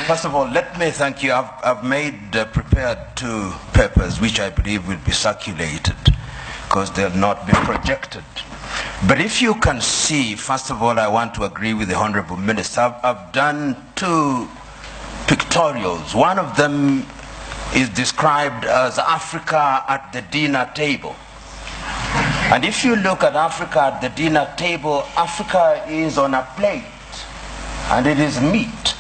First of all, let me thank you. I've prepared 2 papers which I believe will be circulated because they'll not be projected. But if you can see, first of all, I want to agree with the Honorable Minister. I've done 2 pictorials. One of them is described as Africa at the dinner table. And if you look at Africa at the dinner table, Africa is on a plate and it is meat.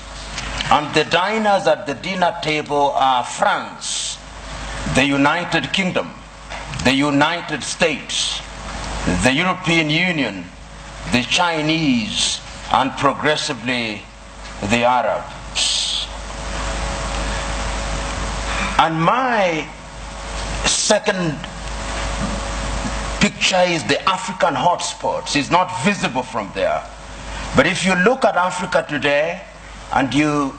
And the diners at the dinner table are France, the United Kingdom, the United States, the European Union, the Chinese, and progressively the Arabs. And my second picture is the African hotspots. It's not visible from there. But if you look at Africa today and you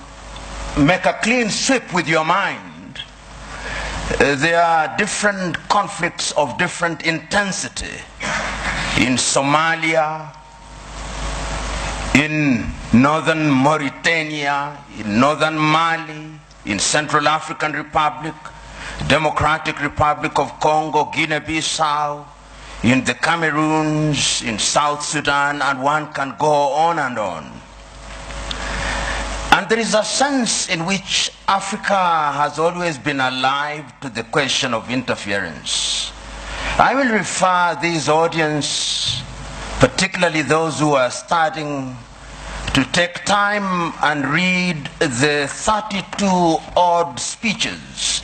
make a clean sweep with your mind, there are different conflicts of different intensity in Somalia, in northern Mauritania, in northern Mali, in Central African Republic, Democratic Republic of Congo, Guinea-Bissau, in the Cameroons, in South Sudan, and one can go on and on. And there is a sense in which Africa has always been alive to the question of interference. I will refer this audience, particularly those who are starting, to take time and read the 32 odd speeches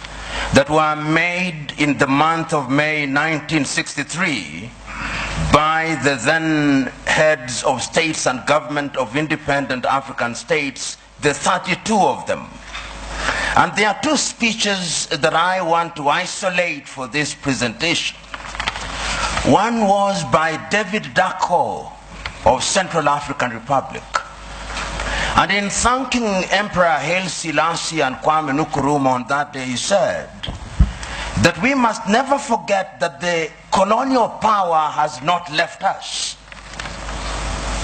that were made in the month of May 1963 by the then heads of states and government of independent African states, the 32 of them. And there are 2 speeches that I want to isolate for this presentation. One was by David Dacko of Central African Republic. And in thanking Emperor Haile Selassie and Kwame Nkrumah on that day, he said that we must never forget that the colonial power has not left us.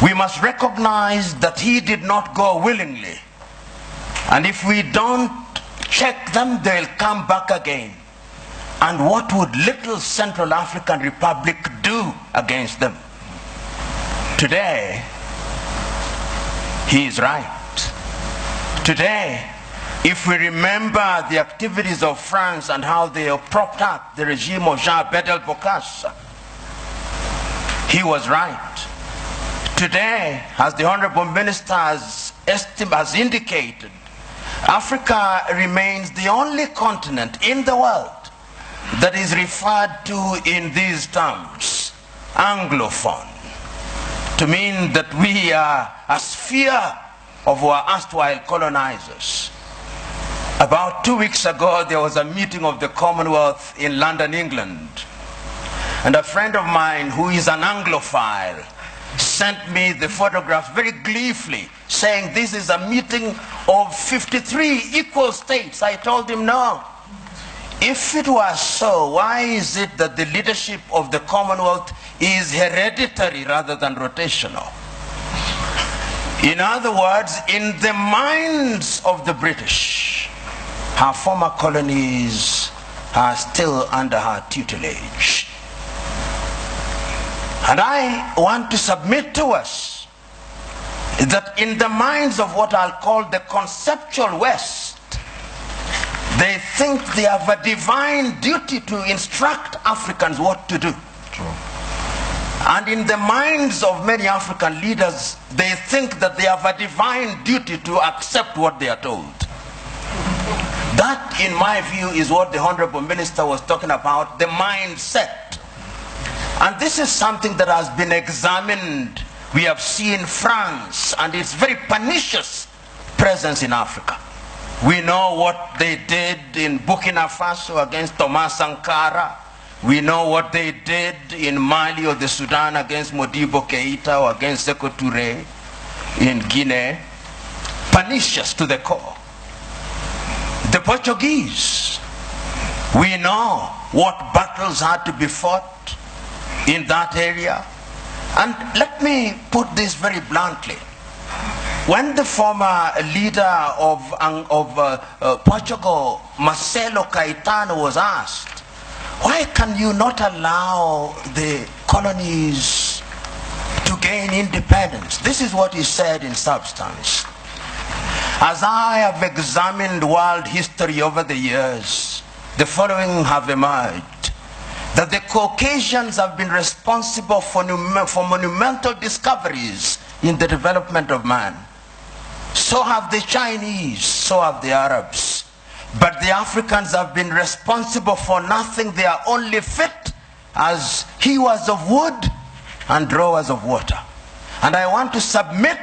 We must recognize that he did not go willingly. And if we don't check them, they'll come back again. And what would little Central African Republic do against them? Today, he is right. Today, if we remember the activities of France and how they have propped up the regime of Jean Bedel Bokassa, he was right. Today, as the Honorable Minister has indicated, Africa remains the only continent in the world that is referred to in these terms, Anglophone, to mean that we are a sphere of our erstwhile colonizers. About 2 weeks ago, there was a meeting of the Commonwealth in London, England. And a friend of mine who is an Anglophile sent me the photographs very gleefully, saying this is a meeting of 53 equal states. I told him, no. If it was so, why is it that the leadership of the Commonwealth is hereditary rather than rotational? In other words, in the minds of the British, her former colonies are still under her tutelage. And I want to submit to us that in the minds of what I'll call the conceptual West, they think they have a divine duty to instruct Africans what to do. True. And in the minds of many African leaders, they think that they have a divine duty to accept what they are told. That, in my view, is what the Honorable Minister was talking about, the mindset. And this is something that has been examined. We have seen France and its very pernicious presence in Africa. We know what they did in Burkina Faso against Thomas Sankara. We know what they did in Mali or the Sudan against Modibo Keita or against Sekou Touré in Guinea. Pernicious to the core. The Portuguese, we know what battles had to be fought in that area. And let me put this very bluntly. When the former leader of Portugal, Marcelo Caetano, was asked, why can you not allow the colonies to gain independence? This is what he said in substance. As I have examined world history over the years, the following have emerged: that the Caucasians have been responsible for monumental discoveries in the development of man. So have the Chinese, so have the Arabs. But the Africans have been responsible for nothing. They are only fit as hewers of wood and drawers of water. And I want to submit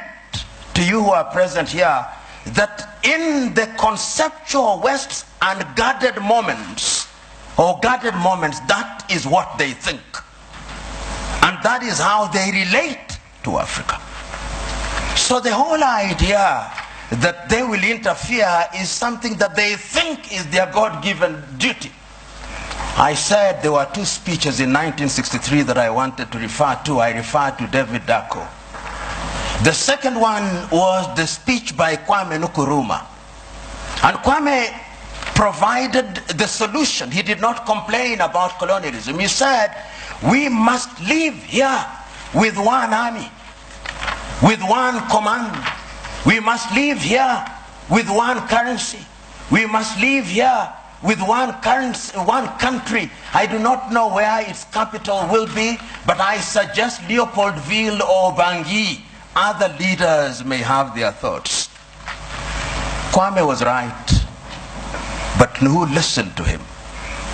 to you who are present here that in the conceptual West's unguarded moments, that is what they think. And that is how they relate to Africa. So the whole idea that they will interfere is something that they think is their God-given duty. I said there were two speeches in 1963 that I wanted to refer to. I referred to David Dacko. The second one was the speech by Kwame Nkrumah. And Kwame provided the solution. He did not complain about colonialism. He said, we must live here with one army, with one command. We must live here with one currency. We must live here with one currency, one country. I do not know where its capital will be, but I suggest Leopoldville or Bangui. Other leaders may have their thoughts. Kwame was right, but who listened to him?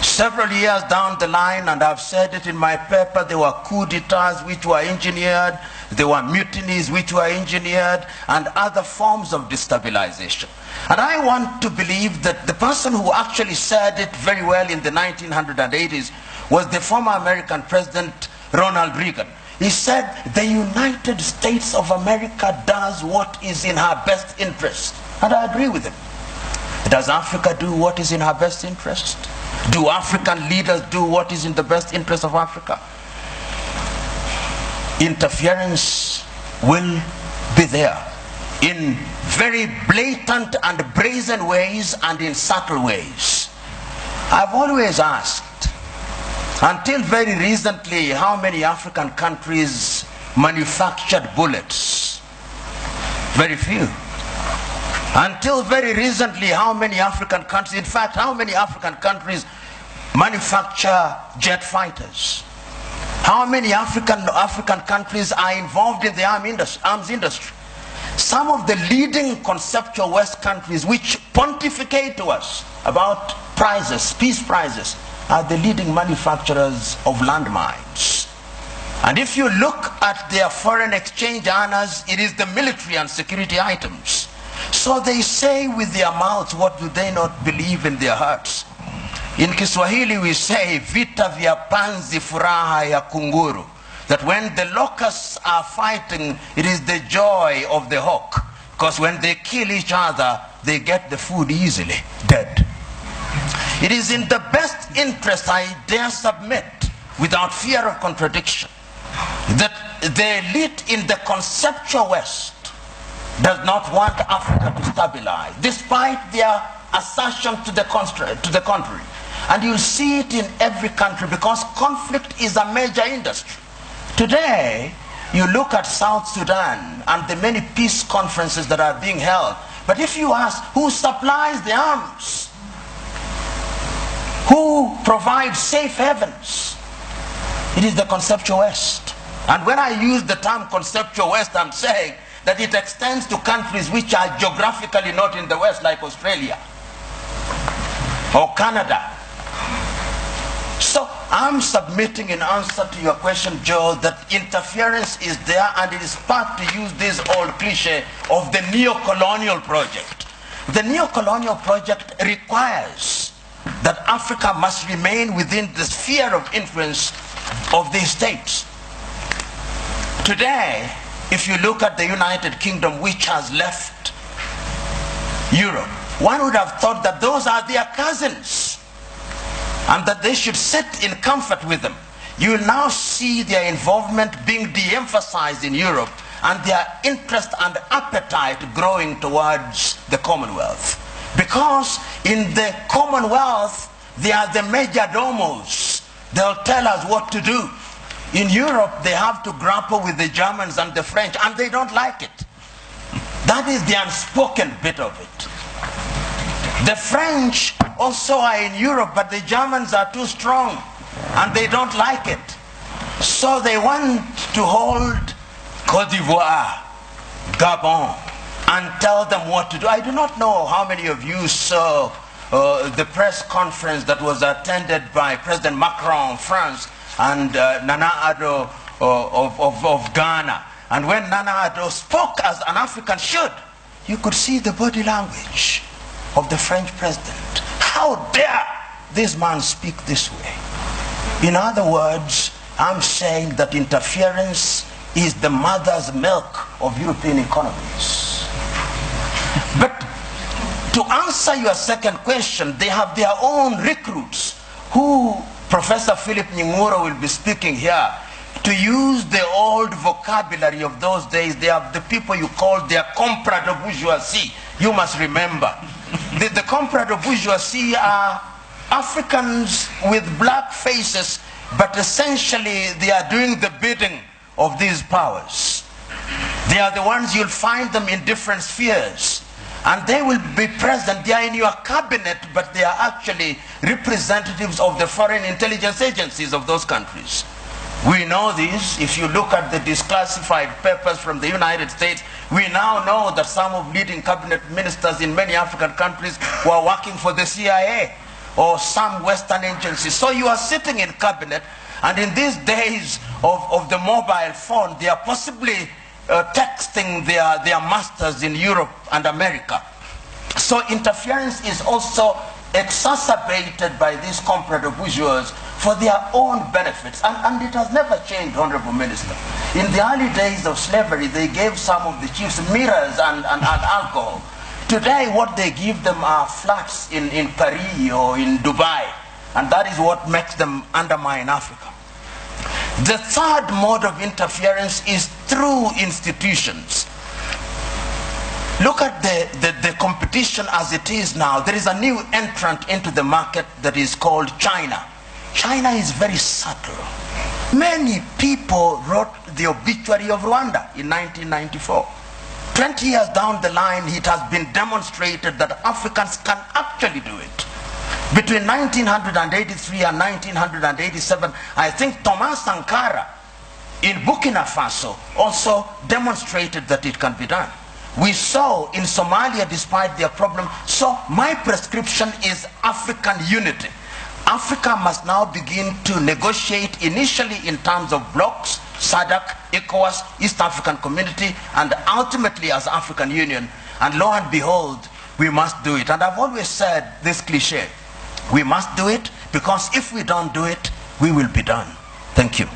Several years down the line, and I've said it in my paper, there were coup d'etats which were engineered, there were mutinies which were engineered, and other forms of destabilization. And I want to believe that the person who actually said it very well in the 1980s was the former American President Ronald Reagan. He said, the United States of America does what is in her best interest. And I agree with him. Does Africa do what is in her best interest? Do African leaders do what is in the best interest of Africa? Interference will be there in very blatant and brazen ways and in subtle ways. I've always asked, until very recently, how many African countries manufactured bullets? Very few. Until very recently, how many African countries, in fact, how many African countries manufacture jet fighters? How many African countries are involved in the arms industry? Some of the leading conceptual West countries which pontificate to us about prizes, peace prizes, are the leading manufacturers of landmines. And if you look at their foreign exchange earners, it is the military and security items. So they say with their mouths, what do they not believe in their hearts? In Kiswahili we say, vita vya panzi furaha ya kunguru. That when the locusts are fighting, it is the joy of the hawk. Because when they kill each other, they get the food easily, dead. It is in the best interest, I dare submit, without fear of contradiction, that the elite in the conceptual West does not want Africa to stabilize, despite their assertion to the contrary. And you'll see it in every country, because conflict is a major industry. Today, you look at South Sudan and the many peace conferences that are being held, but if you ask who supplies the arms, who provides safe havens, it is the conceptual West. And when I use the term conceptual West, I'm saying that it extends to countries which are geographically not in the West, like Australia or Canada. So I'm submitting in answer to your question, Joe, that interference is there, and it is part, to use this old cliche, of the neo-colonial project. The neo-colonial project requires that Africa must remain within the sphere of influence of these states. Today, if you look at the United Kingdom, which has left Europe, one would have thought that those are their cousins and that they should sit in comfort with them. You will now see their involvement being de-emphasized in Europe and their interest and appetite growing towards the Commonwealth. Because in the Commonwealth, they are the major domos. They'll tell us what to do. In Europe, they have to grapple with the Germans and the French, and they don't like it. That is the unspoken bit of it. The French also are in Europe, but the Germans are too strong, and they don't like it. So they want to hold Côte d'Ivoire, Gabon, and tell them what to do. I do not know how many of you saw the press conference that was attended by President Macron of France and Nana Addo of Ghana. And when Nana Addo spoke as an African should, you could see the body language of the French president. How dare this man speak this way? In other words, I'm saying that interference is the mother's milk of European economies. But to answer your second question, they have their own recruits who Professor Philip Nying'oro will be speaking here. To use the old vocabulary of those days, they have the people you call their comprador bourgeoisie. You must remember. The comprador bourgeoisie are Africans with black faces, but essentially they are doing the bidding of these powers. They are the ones you'll find them in different spheres. And they will be present. They are in your cabinet, but they are actually representatives of the foreign intelligence agencies of those countries. We know this. If you look at the declassified papers from the United States, we now know that some of leading cabinet ministers in many African countries were working for the CIA or some Western agencies. So you are sitting in cabinet, and in these days of the mobile phone, they are possibly texting their masters in Europe and America. So interference is also exacerbated by these comprador bourgeois for their own benefits. And it has never changed, Honorable Minister. In the early days of slavery, they gave some of the chiefs mirrors and alcohol. Today, what they give them are flats in Paris or in Dubai. And that is what makes them undermine Africa. The third mode of interference is through institutions. Look at the competition as it is now. There is a new entrant into the market that is called China. China is very subtle. Many people wrote the obituary of Rwanda in 1994. 20 years down the line, it has been demonstrated that Africans can actually do it. Between 1983 and 1987, I think Thomas Sankara in Burkina Faso also demonstrated that it can be done. We saw in Somalia, despite their problem. So my prescription is African unity. Africa must now begin to negotiate initially in terms of blocks, SADC, ECOWAS, East African Community, and ultimately as African Union. And lo and behold, we must do it. And I've always said this cliche. We must do it, because if we don't do it, we will be done. Thank you.